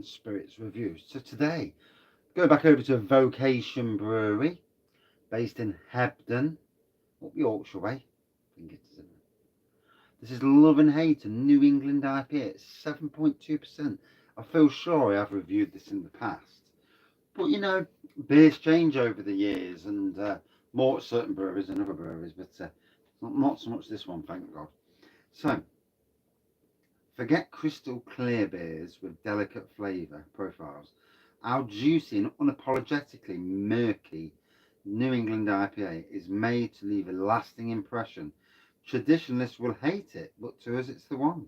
spirits reviews. So today, go back over to Vocation Brewery, based in Hebden, up Yorkshire way. I think it is. This is Love and Hate, a New England IPA. It's 7.2%. I feel sure I have reviewed this in the past. But you know, beers change over the years, and more at certain breweries than other breweries, but not so much this one, thank God. So, forget crystal clear beers with delicate flavour profiles. Our juicy and unapologetically murky New England IPA is made to leave a lasting impression. Traditionalists will hate it, but to us it's the one.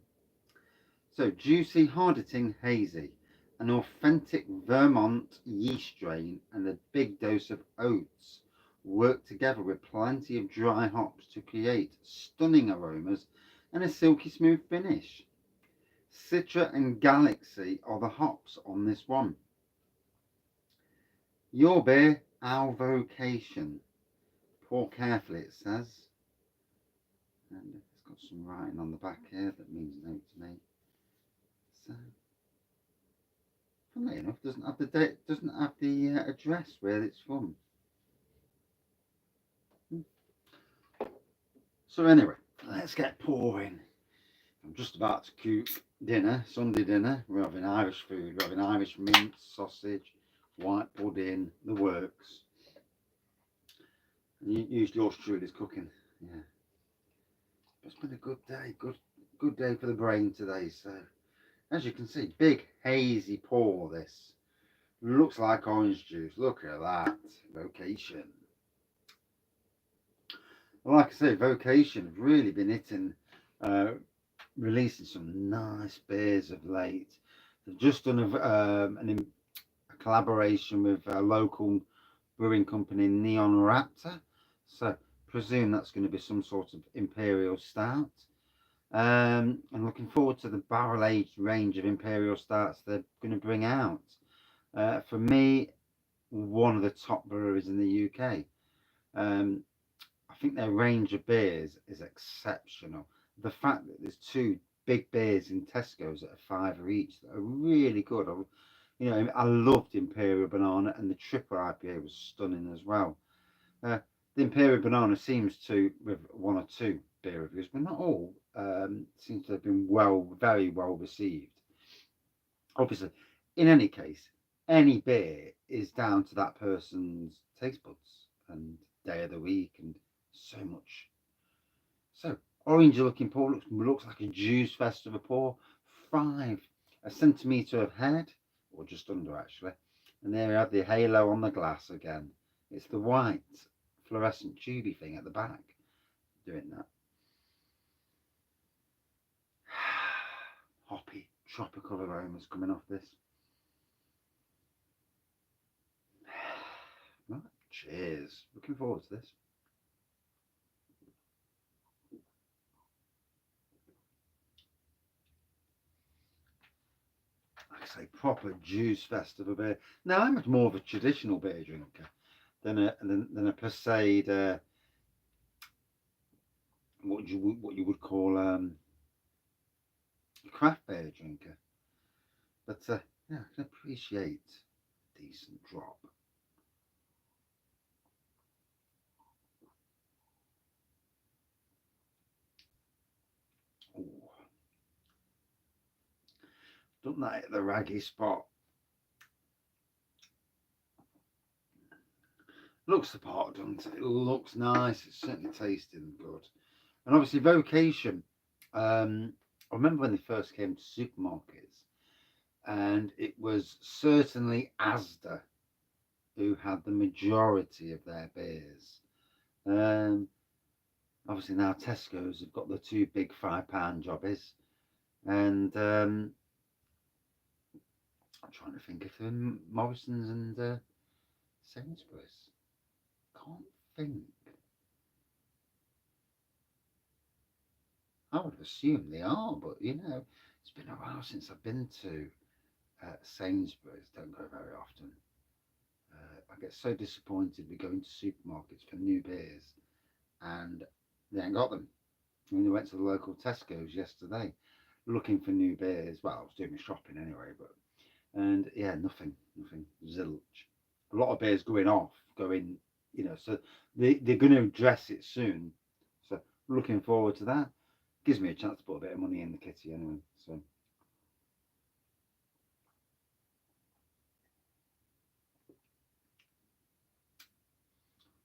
So, juicy, hard-hitting, hazy, an authentic Vermont yeast strain and a big dose of oats work together with plenty of dry hops to create stunning aromas and a silky smooth finish. Citra and Galaxy are the hops on this one. Your beer, our vocation. Pour carefully, it says. And it's got some writing on the back here that means no to me. So, funnily enough, doesn't have the date, doesn't have the address where it's from. So anyway, let's get pouring. I'm just about to cook dinner, Sunday dinner. We're having Irish food. We're having Irish mince, sausage, white pudding, the works. And yours truly is cooking. Yeah, it's been a good day. Good day for the brain today. So as you can see, big hazy pour. This looks like orange juice. Look at that. Vocation. Well, like I say, Vocation have really been hitting, releasing some nice beers of late. They've just done a collaboration with a local brewing company, Neon Raptor. So presume that's going to be some sort of imperial stout. And looking forward to the barrel aged range of imperial stouts they're going to bring out. For me, one of the top breweries in the UK. Um, I think their range of beers is exceptional. The fact that there's two big beers in Tesco's at a fiver each that are really good. I loved Imperial Banana, and the triple IPA was stunning as well. The Imperial Banana seems to, with one or two beer reviews, but not all, seems to have been very well received. Obviously, in any case, any beer is down to that person's taste buds and day of the week and so much. So, orange looking pour looks like a juice fest of a pour. A centimetre of head, or just under actually. And there you have the halo on the glass again. It's the white fluorescent tubey thing at the back doing that. Hoppy, tropical aromas coming off this. Right, cheers. Looking forward to this. Like I say, proper juice fest of a beer. Now, I'm much more of a traditional beer drinker than a per se what you would call a craft beer drinker. But yeah, I can appreciate a decent drop. Ooh, done that at the Wraggys spot. Looks the part, doesn't it? It looks nice. It's certainly tasting good. And obviously, Vocation. I remember when they first came to supermarkets, and it was certainly Asda who had the majority of their beers. Um, Obviously now Tesco's have got the two big £5 jobbies, and I'm trying to think if Morrison's and Sainsbury's. Can't think. I would assume they are, but it's been a while since I've been to Sainsbury's. Don't go very often. I get so disappointed with going to supermarkets for new beers, and they ain't got them. I mean, I went to the local Tesco's yesterday looking for new beers. Well, I was doing my shopping anyway, but And yeah, nothing, zilch. A lot of beers going off, going, so they're going to address it soon. So looking forward to that. Gives me a chance to put a bit of money in the kitty anyway. So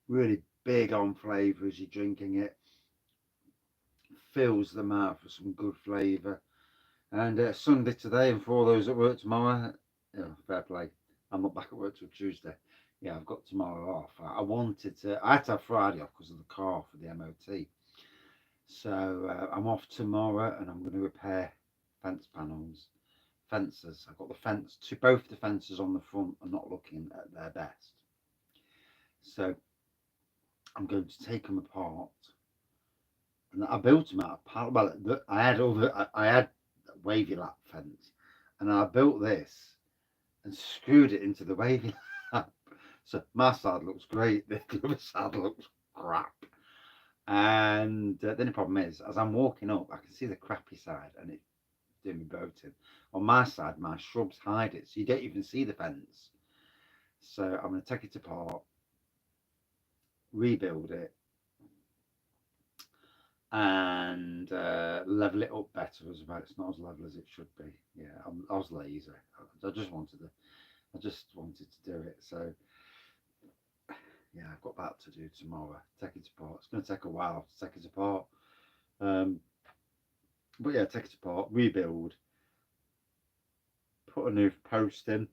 really big on flavour as you're drinking it. Fills the mouth with some good flavour. And Sunday today, and for all those at work tomorrow, fair play. I'm not back at work till Tuesday. Yeah, I've got tomorrow off. I wanted to. I had to have Friday off because of the car for the MOT. So I'm off tomorrow, and I'm going to repair fence panels, fences. I've got the fence. Both the fences on the front are not looking at their best. So I'm going to take them apart. And I built them out of pallet. Well, I had wavy lap fence, and I built this and screwed it into the wavy lap. So my side looks great. The other side looks crap. And then the problem is, as I'm walking up, I can see the crappy side, and it's doing me boating. On my side, my shrubs hide it, so you don't even see the fence. So I'm going to take it apart, rebuild it, and level it up better as well. It's not as level as it should be. Yeah, I was lazy. I just wanted to do it. So yeah, I've got that to do tomorrow. Take it apart. It's going to take a while to take it apart. Um, but yeah, take it apart, rebuild, put a new post in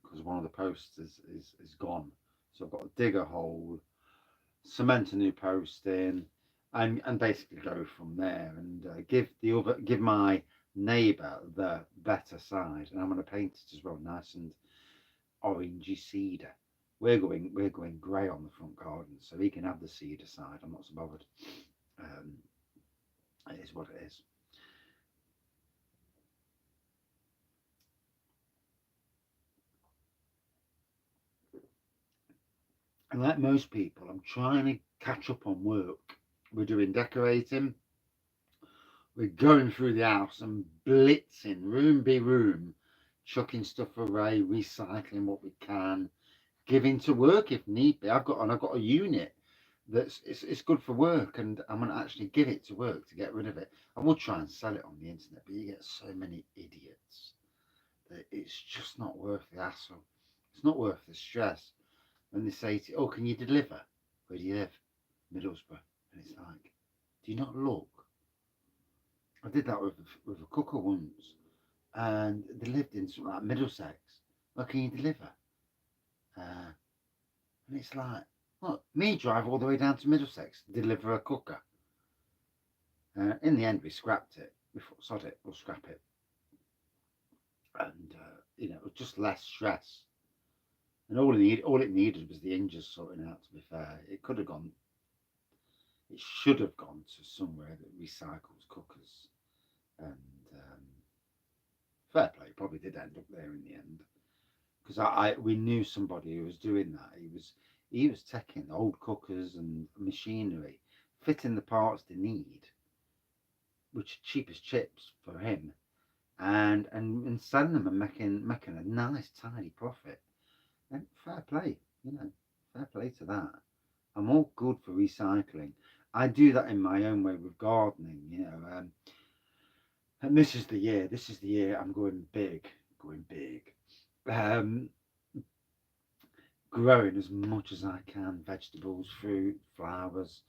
because one of the posts is gone. So I've got to dig a hole, cement a new post in, and basically go from there and give my neighbour the better side, and I'm going to paint it as well, nice and orangey cedar. We're going grey on the front garden, so he can have the cedar side. I'm not so bothered. Um, it is what it is. And like most people, I'm trying to catch up on work. We're doing decorating. We're going through the house and blitzing room by room, chucking stuff away, recycling what we can, giving to work if need be. I've got a unit that's it's good for work, and I'm gonna actually give it to work to get rid of it. I would try and sell it on the internet, but you get so many idiots that it's just not worth the hassle. It's not worth the stress. When they say to you, "Oh, can you deliver? Where do you live?" Middlesbrough, and it's like, do you not look? I did that with a cooker once, and they lived in something like Middlesex. Well, can you deliver? And it's like, look, me drive all the way down to Middlesex, deliver a cooker. In the end, we scrapped it. We thought, sod it, we'll scrap it. And, it was just less stress. And all it needed was the hinges sorting out, to be fair. It should have gone to somewhere that recycles cookers. And fair play, probably did end up there in the end. Because we knew somebody who was doing that. He was taking old cookers and machinery, fitting the parts they need, which are cheap as chips for him, and selling them and making a nice tidy profit. And fair play, fair play to that. I'm all good for recycling. I do that in my own way with gardening, and this is the year. This is the year I'm going big, going big. Um, Growing as much as I can, vegetables, fruit, flowers,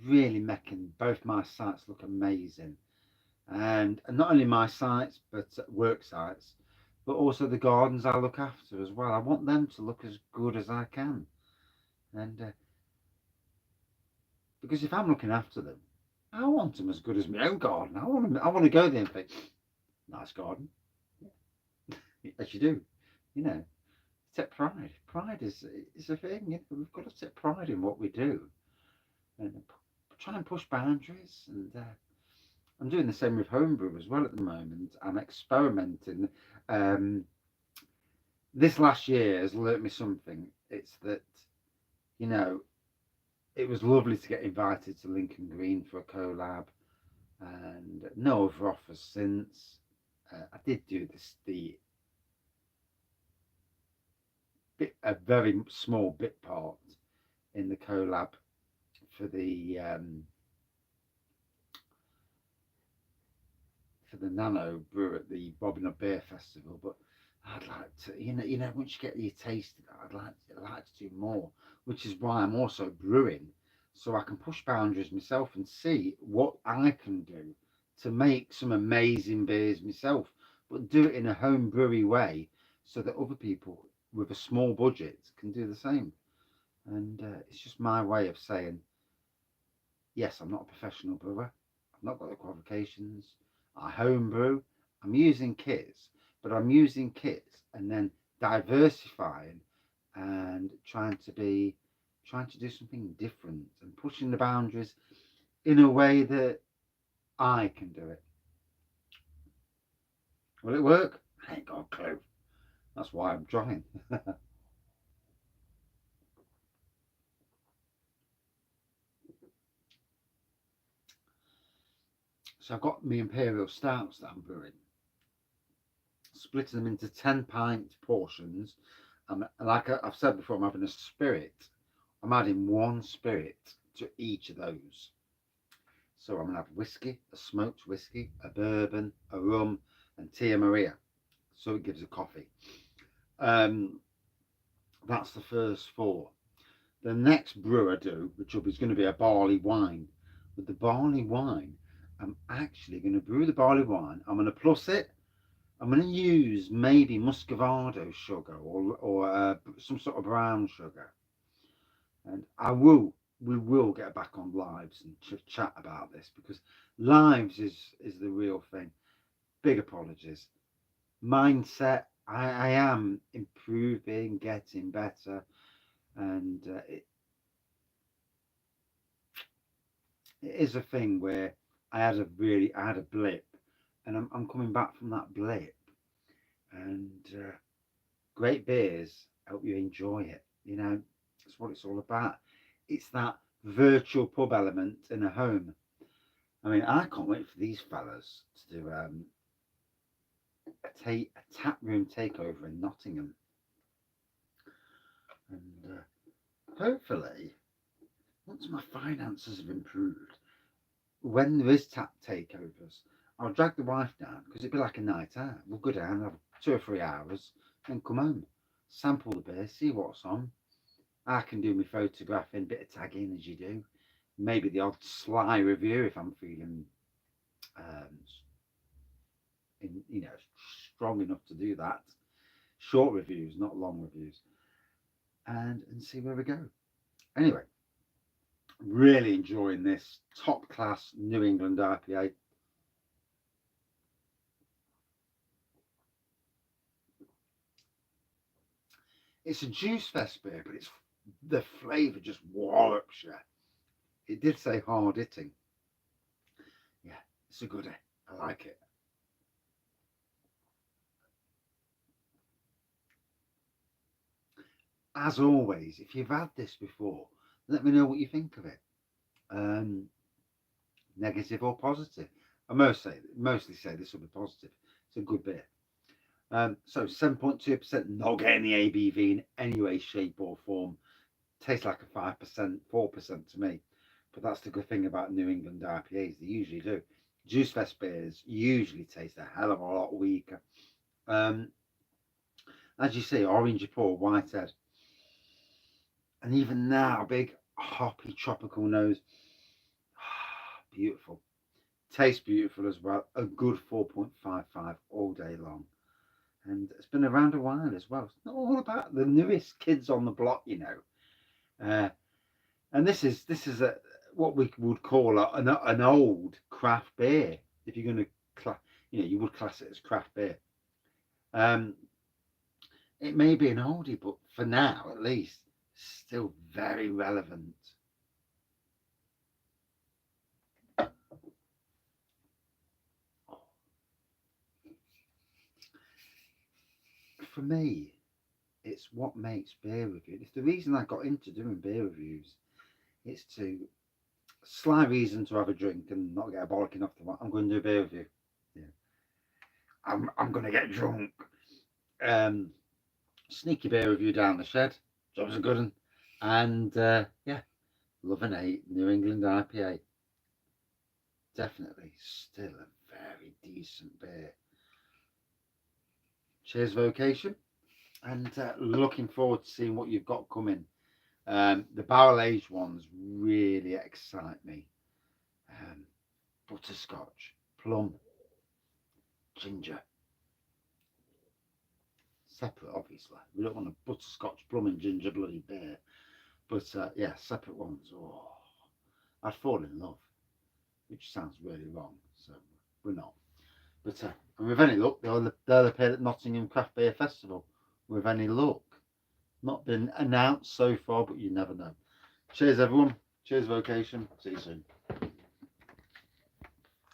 really making both my sites look amazing. And not only my sites, but work sites, but also the gardens I look after as well. I want them to look as good as I can. And because if I'm looking after them, I want them as good as my own garden. I want to go there and think, nice garden, as you do, you know. Take pride. Pride is a thing. We've got to take pride in what we do, and try and push boundaries. And I'm doing the same with homebrew as well at the moment. I'm experimenting. Um, this last year has learnt me something. It's that you know it was lovely to get invited to Lincoln Green for a collab, and no other offers since. I did do the a very small bit part in the collab for the Nano Brew at the Bobbing Up Beer Festival. But I'd like to, once you get your taste of that, I'd like to do more, which is why I'm also brewing, so I can push boundaries myself and see what I can do to make some amazing beers myself, but do it in a home brewery way so that other people with a small budget can do the same. And it's just my way of saying, yes, I'm not a professional brewer. I've not got the qualifications. I homebrew. I'm using kits, but I'm using kits and then diversifying and trying to do something different and pushing the boundaries in a way that I can do it. Will it work? I ain't got a clue. That's why I'm trying. So I've got my imperial stouts that I'm brewing, splitting them into 10-pint portions. Like I've said before, I'm having a spirit. I'm adding one spirit to each of those. So I'm going to have whiskey, a smoked whiskey, a bourbon, a rum, and Tia Maria. So it gives a coffee. That's the first four. The next brew I do, which is going to be a barley wine. With the barley wine, I'm actually going to brew the barley wine. I'm going to plus it. I'm going to use maybe muscovado sugar or some sort of brown sugar. And we will get back on lives and chat about this, because lives is the real thing. Big apologies. Mindset. I am improving, getting better, and it is a thing where I had a blip, and I'm coming back from that blip, and great beers help you enjoy it. That's what it's all about. It's that virtual pub element in a home. I mean, I can't wait for these fellas to do a tap room takeover in Nottingham, and hopefully, once my finances have improved, when there is tap takeovers, I'll drag the wife down, because it'd be like a night out. We'll go down, have 2 or 3 hours, and come home, sample the beer, see what's on. I can do my photographing, bit of tagging as you do. Maybe the odd sly review if I'm feeling, um, strong enough to do that. Short reviews, not long reviews, and see where we go. Anyway, really enjoying this top class New England IPA. It's a juice fest beer, but the flavour just wallops you. It did say hard hitting. Yeah, it's a goodie. I like it. As always, if you've had this before, let me know what you think of it. Um, Negative or positive. I mostly say this will be positive. It's a good beer. So 7.2%, not getting the ABV in any way, shape, or form. Tastes like a 5%, 4% to me. But that's the good thing about New England IPAs. They usually do. Juice Fest beers usually taste a hell of a lot weaker. As you see, orange pour, white head. And even now, big hoppy tropical nose. Beautiful. Tastes beautiful as well. A good 4.55 all day long. And it's been around a while as well. It's not all about the newest kids on the block. And this is what we would call an old craft beer. If you're going to, you would class it as craft beer. It may be an oldie, but for now, at least, still very relevant. For me, it's what makes beer review. It's the reason I got into doing beer reviews. It's to sly reason to have a drink and not get a bollocking off the. I'm going to do a beer review. Yeah. I'm going to get drunk. Um, Sneaky beer review down the shed. Job's a good one. And yeah, Love an 8 New England IPA. Definitely still a very decent beer. Cheers, Vocation. And looking forward to seeing what you've got coming. The barrel aged ones really excite me. Butterscotch, plum, ginger. Separate, obviously. We don't want a butterscotch, plum, and ginger bloody beer. But yeah, separate ones. Oh, I'd fall in love, which sounds really wrong. So we're not. But with any luck, they'll appear at Nottingham Craft Beer Festival. With any luck. Not been announced so far, but you never know. Cheers, everyone. Cheers, Vocation. See you soon.